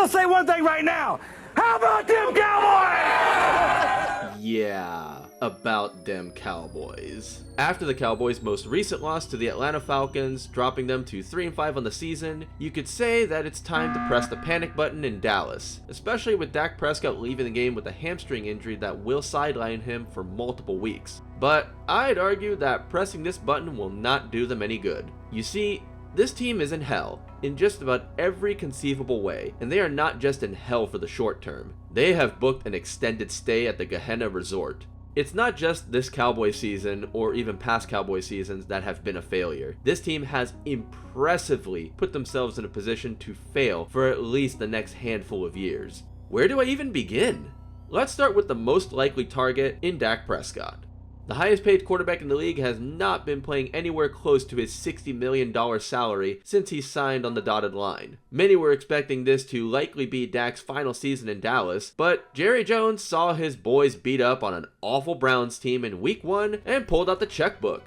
say one thing right now. How about them Cowboys? Yeah, about them Cowboys. After the Cowboys' most recent loss to the Atlanta Falcons, dropping them to 3-5 on the season, you could say that it's time to press the panic button in Dallas, especially with Dak Prescott leaving the game with a hamstring injury that will sideline him for multiple weeks. But I'd argue that pressing this button will not do them any good. You see, this team is in hell in just about every conceivable way, and they are not just in hell for the short term. They have booked an extended stay at the Gehenna Resort. It's not just this Cowboy season or even past Cowboy seasons that have been a failure. This team has impressively put themselves in a position to fail for at least the next handful of years. Where do I even begin? Let's start with the most likely target in Dak Prescott. The highest paid quarterback in the league has not been playing anywhere close to his $60 million salary since he signed on the dotted line. Many were expecting this to likely be Dak's final season in Dallas, but Jerry Jones saw his boys beat up on an awful Browns team in week 1 and pulled out the checkbook.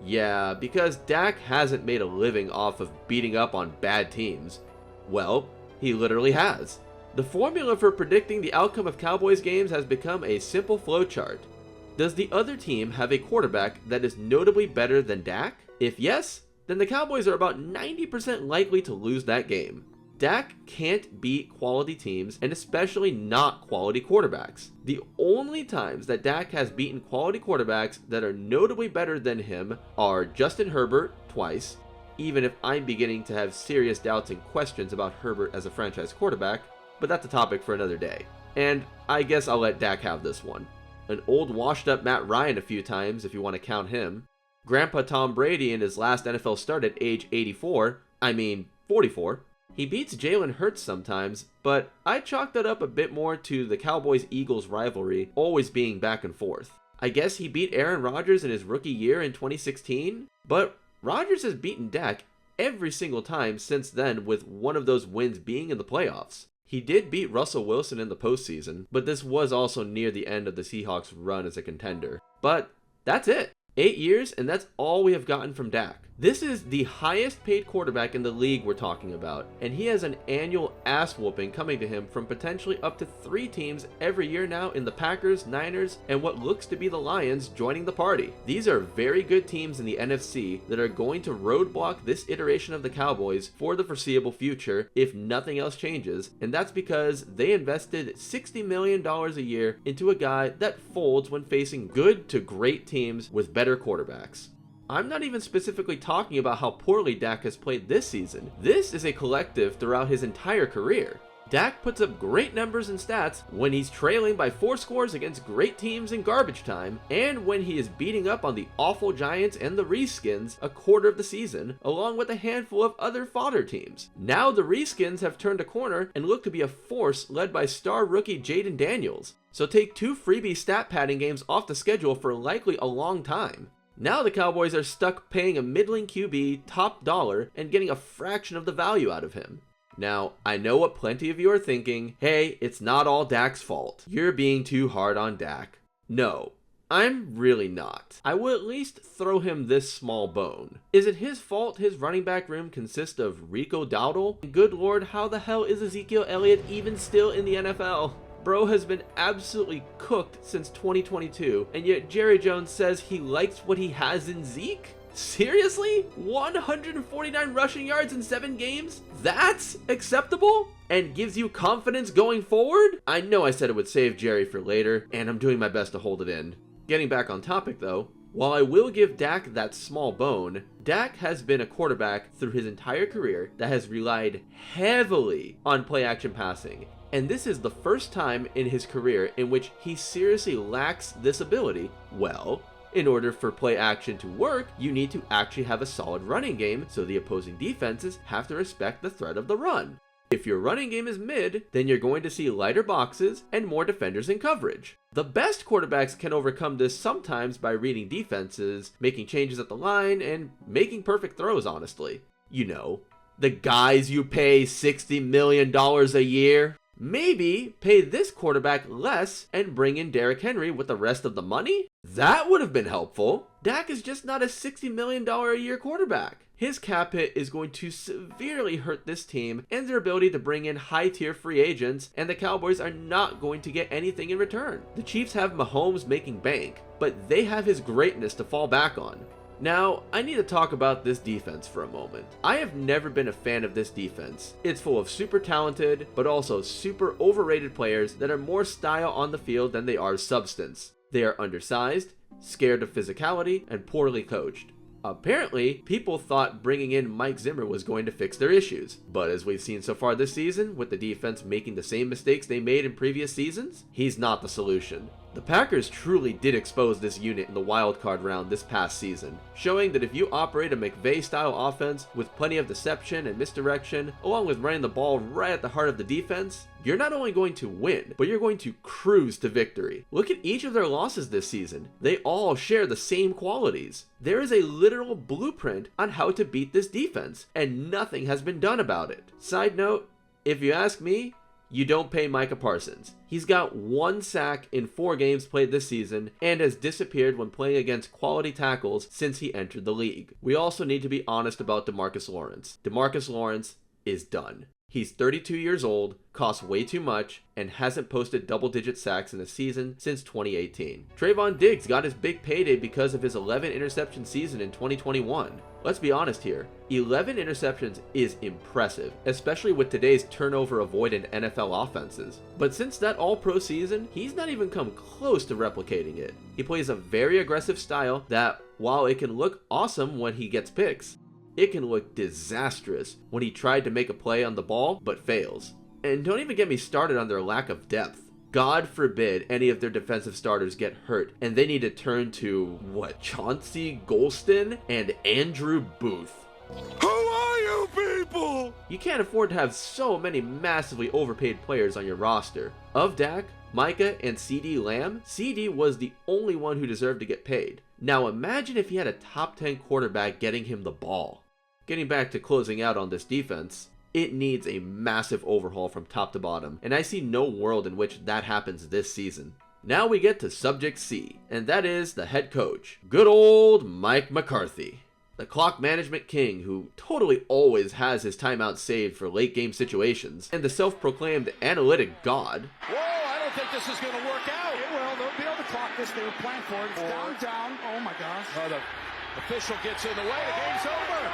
Yeah, because Dak hasn't made a living off of beating up on bad teams. Well, he literally has. The formula for predicting the outcome of Cowboys games has become a simple flowchart. Does the other team have a quarterback that is notably better than Dak? If yes, then the Cowboys are about 90% likely to lose that game. Dak can't beat quality teams, and especially not quality quarterbacks. The only times that Dak has beaten quality quarterbacks that are notably better than him are Justin Herbert twice, even if I'm beginning to have serious doubts and questions about Herbert as a franchise quarterback, but that's a topic for another day. And I guess I'll let Dak have this one. An old washed up Matt Ryan a few times if you want to count him. Grandpa Tom Brady in his last NFL start at age 44. He beats Jalen Hurts sometimes, but I chalk that up a bit more to the Cowboys-Eagles rivalry always being back and forth. I guess he beat Aaron Rodgers in his rookie year in 2016, but Rodgers has beaten Dak every single time since then, with one of those wins being in the playoffs. He did beat Russell Wilson in the postseason, but this was also near the end of the Seahawks' run as a contender. But that's it. 8 years, and that's all we have gotten from Dak. This is the highest paid quarterback in the league we're talking about, and he has an annual ass whooping coming to him from potentially up to 3 teams every year now in the Packers, Niners, and what looks to be the Lions joining the party. These are very good teams in the NFC that are going to roadblock this iteration of the Cowboys for the foreseeable future if nothing else changes, and that's because they invested $60 million a year into a guy that folds when facing good to great teams with better quarterbacks. I'm not even specifically talking about how poorly Dak has played this season. This is a collective throughout his entire career. Dak puts up great numbers and stats when he's trailing by 4 scores against great teams in garbage time, and when he is beating up on the awful Giants and the Reskins a quarter of the season, along with a handful of other fodder teams. Now the Reskins have turned a corner and look to be a force led by star rookie Jaden Daniels. So take 2 freebie stat padding games off the schedule for likely a long time. Now the Cowboys are stuck paying a middling QB top dollar and getting a fraction of the value out of him. Now, I know what plenty of you are thinking, hey, it's not all Dak's fault. You're being too hard on Dak. No, I'm really not. I will at least throw him this small bone. Is it his fault his running back room consists of Rico Dowdle? And good lord, how the hell is Ezekiel Elliott even still in the NFL? Bro has been absolutely cooked since 2022, and yet Jerry Jones says he likes what he has in Zeke? Seriously? 149 rushing yards in 7 games? That's acceptable? And gives you confidence going forward? I know I said it would save Jerry for later, and I'm doing my best to hold it in. Getting back on topic though, while I will give Dak that small bone, Dak has been a quarterback through his entire career that has relied heavily on play-action passing. And this is the first time in his career in which he seriously lacks this ability. Well, in order for play action to work, you need to actually have a solid running game, so the opposing defenses have to respect the threat of the run. If your running game is mid, then you're going to see lighter boxes and more defenders in coverage. The best quarterbacks can overcome this sometimes by reading defenses, making changes at the line, and making perfect throws, honestly. You know, the guys you pay $60 million a year. Maybe pay this quarterback less and bring in Derrick Henry with the rest of the money? That would have been helpful. Dak is just not a $60 million a year quarterback. his cap hit is going to severely hurt this team and their ability to bring in high-tier free agents, and the Cowboys are not going to get anything in return. The Chiefs have Mahomes making bank, but they have his greatness to fall back on. Now, I need to talk about this defense for a moment. I have never been a fan of this defense. It's full of super talented, but also super overrated players that are more style on the field than they are substance. They are undersized, scared of physicality, and poorly coached. Apparently, people thought bringing in Mike Zimmer was going to fix their issues, but as we've seen so far this season, with the defense making the same mistakes they made in previous seasons, he's not the solution. The Packers truly did expose this unit in the wildcard round this past season, showing that if you operate a McVay-style offense with plenty of deception and misdirection, along with running the ball right at the heart of the defense, you're not only going to win, but you're going to cruise to victory. Look at each of their losses this season. They all share the same qualities. There is a literal blueprint on how to beat this defense, and nothing has been done about it. Side note, if you ask me, you don't pay Micah Parsons. He's got 1 sack in 4 games played this season and has disappeared when playing against quality tackles since he entered the league. We also need to be honest about DeMarcus Lawrence. DeMarcus Lawrence is done. He's 32 years old, costs way too much, and hasn't posted double-digit sacks in a season since 2018. Trayvon Diggs got his big payday because of his 11 interception season in 2021. Let's be honest here, 11 interceptions is impressive, especially with today's turnover-avoidant NFL offenses. But since that All-Pro season, he's not even come close to replicating it. He plays a very aggressive style that, while it can look awesome when he gets picks, it can look disastrous when he tried to make a play on the ball but fails. And don't even get me started on their lack of depth. God forbid any of their defensive starters get hurt and they need to turn to, Chauncey Golston and Andrew Booth. Who are you people? You can't afford to have so many massively overpaid players on your roster. Of Dak, Micah, and CeeDee Lamb, CeeDee was the only one who deserved to get paid. Now imagine if he had a top 10 quarterback getting him the ball. Getting back to closing out on this defense, it needs a massive overhaul from top to bottom, and I see no world in which that happens this season. Now we get to subject C, and that is the head coach, good old Mike McCarthy. The clock management king who totally always has his timeout saved for late game situations, and the self-proclaimed analytic god. Whoa, I don't think this is going to work out. It will. They'll be able to clock this. They were planning for it. It's down. Oh my gosh. The official gets in the way. The game's over.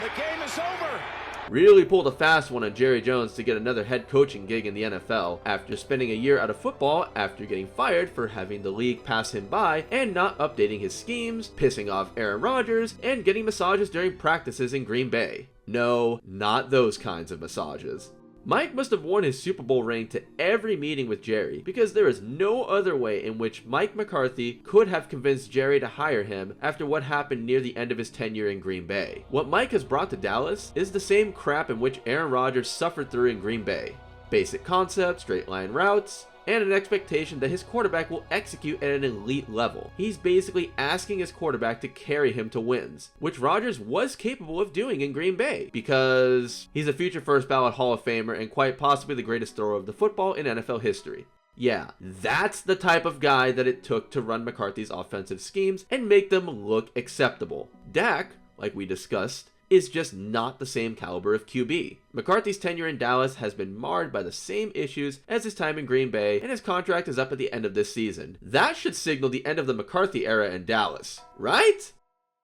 The game is over. Really pulled a fast one on Jerry Jones to get another head coaching gig in the NFL after spending a year out of football after getting fired for having the league pass him by and not updating his schemes, pissing off Aaron Rodgers, and getting massages during practices in Green Bay. No, not those kinds of massages. Mike must have worn his Super Bowl ring to every meeting with Jerry because there is no other way in which Mike McCarthy could have convinced Jerry to hire him after what happened near the end of his tenure in Green Bay. What Mike has brought to Dallas is the same crap in which Aaron Rodgers suffered through in Green Bay. Basic concepts, straight line routes, and an expectation that his quarterback will execute at an elite level. He's basically asking his quarterback to carry him to wins, which Rodgers was capable of doing in Green Bay because he's a future first ballot Hall of Famer and quite possibly the greatest thrower of the football in NFL history. Yeah, that's the type of guy that it took to run McCarthy's offensive schemes and make them look acceptable. Dak, like we discussed, is just not the same caliber of QB. McCarthy's tenure in Dallas has been marred by the same issues as his time in Green Bay, and his contract is up at the end of this season. That should signal the end of the McCarthy era in Dallas, right?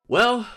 Well,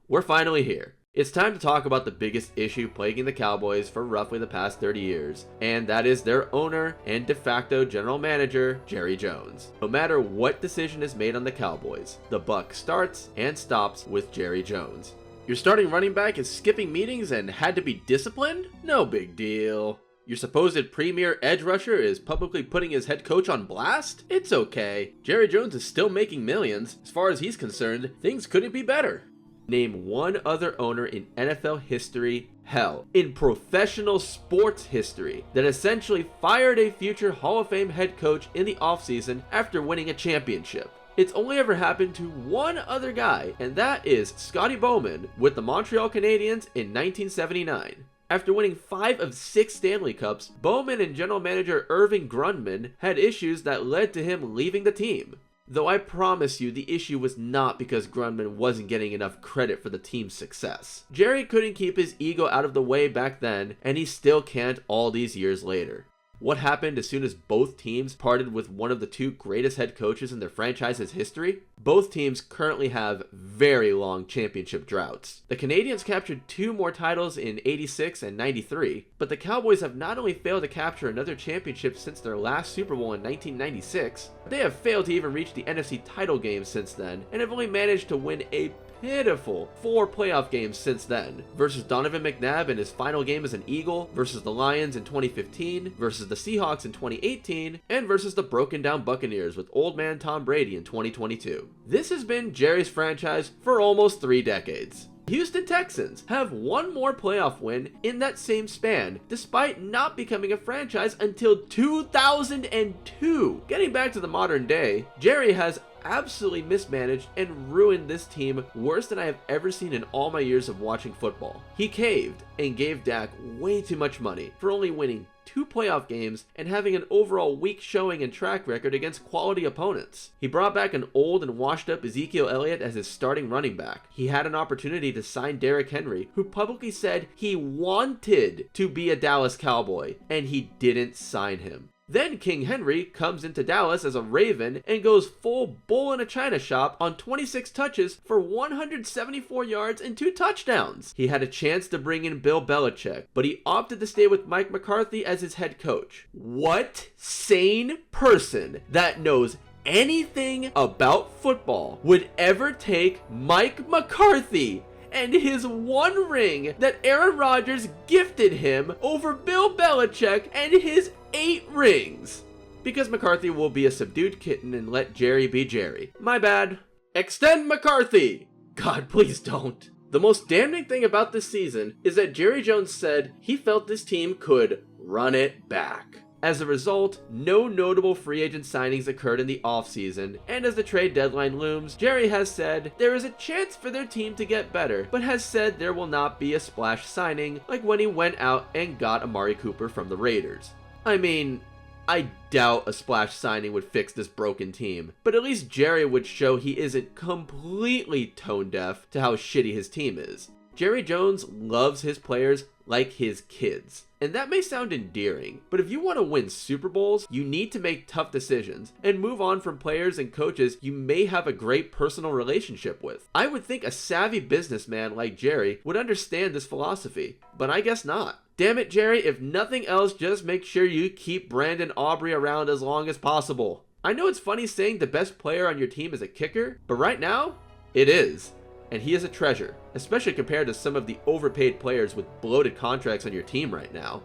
we're finally here. It's time to talk about the biggest issue plaguing the Cowboys for roughly the past 30 years, and that is their owner and de facto general manager, Jerry Jones. No matter what decision is made on the Cowboys, the buck starts and stops with Jerry Jones. Your starting running back is skipping meetings and had to be disciplined? No big deal. Your supposed premier edge rusher is publicly putting his head coach on blast? It's okay. Jerry Jones is still making millions. As far as he's concerned, things couldn't be better. Name one other owner in NFL history, hell, in professional sports history, that essentially fired a future Hall of Fame head coach in the offseason after winning a championship. It's only ever happened to one other guy, and that is Scotty Bowman with the Montreal Canadiens in 1979. After winning 5 of 6 Stanley Cups, Bowman and general manager Irving Grundman had issues that led to him leaving the team. Though I promise you the issue was not because Grundman wasn't getting enough credit for the team's success. Jerry couldn't keep his ego out of the way back then, and he still can't all these years later. What happened as soon as both teams parted with one of the two greatest head coaches in their franchise's history? Both teams currently have very long championship droughts. The Canadiens captured 2 more titles in '86 and '93, but the Cowboys have not only failed to capture another championship since their last Super Bowl in 1996, but they have failed to even reach the NFC title game since then, and have only managed to win a pitiful 4 playoff games since then, versus Donovan McNabb in his final game as an Eagle, versus the Lions in 2015, versus the Seahawks in 2018, and versus the broken down Buccaneers with old man Tom Brady in 2022. This has been Jerry's franchise for almost 3 decades. Houston Texans have 1 more playoff win in that same span, despite not becoming a franchise until 2002. Getting back to the modern day, Jerry has absolutely mismanaged and ruined this team worse than I have ever seen in all my years of watching football. He caved and gave Dak way too much money for only winning 2 playoff games and having an overall weak showing and track record against quality opponents. He brought back an old and washed up Ezekiel Elliott as his starting running back. He had an opportunity to sign Derrick Henry, who publicly said he wanted to be a Dallas Cowboy, and he didn't sign him. Then King Henry comes into Dallas as a Raven and goes full bull in a china shop on 26 touches for 174 yards and 2 touchdowns. He had a chance to bring in Bill Belichick, but he opted to stay with Mike McCarthy as his head coach. What sane person that knows anything about football would ever take Mike McCarthy and his 1 ring that Aaron Rodgers gifted him over Bill Belichick and his 8 rings? Because McCarthy will be a subdued kitten and let Jerry be Jerry. My bad. Extend McCarthy! God, please don't. The most damning thing about this season is that Jerry Jones said he felt this team could run it back. As a result, no notable free agent signings occurred in the offseason, and as the trade deadline looms, Jerry has said there is a chance for their team to get better, but has said there will not be a splash signing like when he went out and got Amari Cooper from the Raiders. I mean, I doubt a splash signing would fix this broken team, but at least Jerry would show he isn't completely tone deaf to how shitty his team is. Jerry Jones loves his players like his kids. And that may sound endearing, but if you want to win Super Bowls, you need to make tough decisions and move on from players and coaches you may have a great personal relationship with. I would think a savvy businessman like Jerry would understand this philosophy, but I guess not. Damn it, Jerry, if nothing else, just make sure you keep Brandon Aubrey around as long as possible. I know it's funny saying the best player on your team is a kicker, but right now, it is. And he is a treasure, especially compared to some of the overpaid players with bloated contracts on your team right now.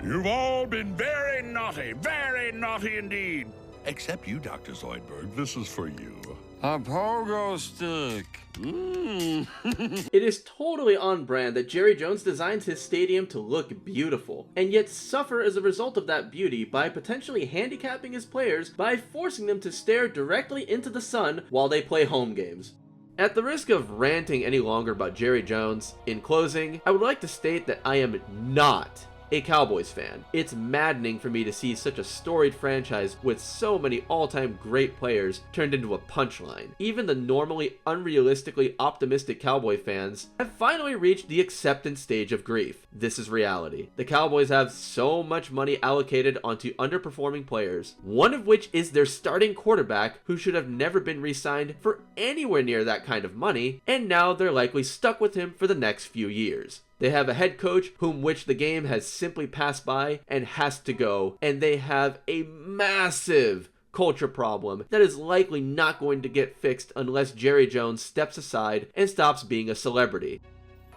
You've all been very naughty indeed. Except you, Dr. Zoidberg. This is for you. A pogo stick. It is totally on brand that Jerry Jones designs his stadium to look beautiful, and yet suffer as a result of that beauty by potentially handicapping his players by forcing them to stare directly into the sun while they play home games. At the risk of ranting any longer about Jerry Jones, in closing, I would like to state that I am not a Cowboys fan. It's maddening for me to see such a storied franchise with so many all-time great players turned into a punchline. Even the normally unrealistically optimistic Cowboy fans have finally reached the acceptance stage of grief. This is reality. The Cowboys have so much money allocated onto underperforming players, one of which is their starting quarterback, who should have never been re-signed for anywhere near that kind of money, and now they're likely stuck with him for the next few years. They have a head coach whom which the game has simply passed by and has to go, and they have a massive culture problem that is likely not going to get fixed unless Jerry Jones steps aside and stops being a celebrity.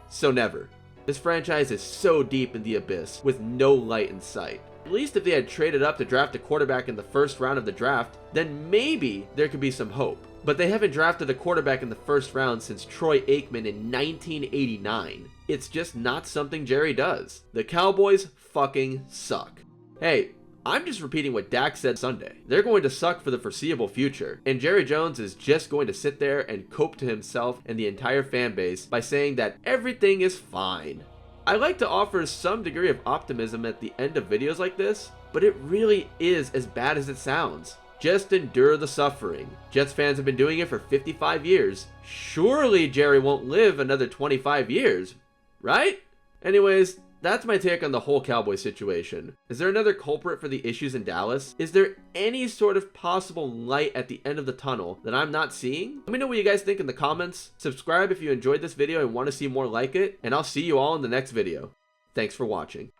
So never. This franchise is so deep in the abyss with no light in sight. At least if they had traded up to draft a quarterback in the first round of the draft, then maybe there could be some hope. But they haven't drafted a quarterback in the first round since Troy Aikman in 1989. It's just not something Jerry does. The Cowboys fucking suck. Hey, I'm just repeating what Dak said Sunday. They're going to suck for the foreseeable future, and Jerry Jones is just going to sit there and cope to himself and the entire fan base by saying that everything is fine. I like to offer some degree of optimism at the end of videos like this, but it really is as bad as it sounds. Just endure the suffering. Jets fans have been doing it for 55 years. Surely Jerry won't live another 25 years, right? Anyways, that's my take on the whole Cowboys situation. Is there another culprit for the issues in Dallas? Is there any sort of possible light at the end of the tunnel that I'm not seeing? Let me know what you guys think in the comments. Subscribe if you enjoyed this video and want to see more like it, and I'll see you all in the next video. Thanks for watching.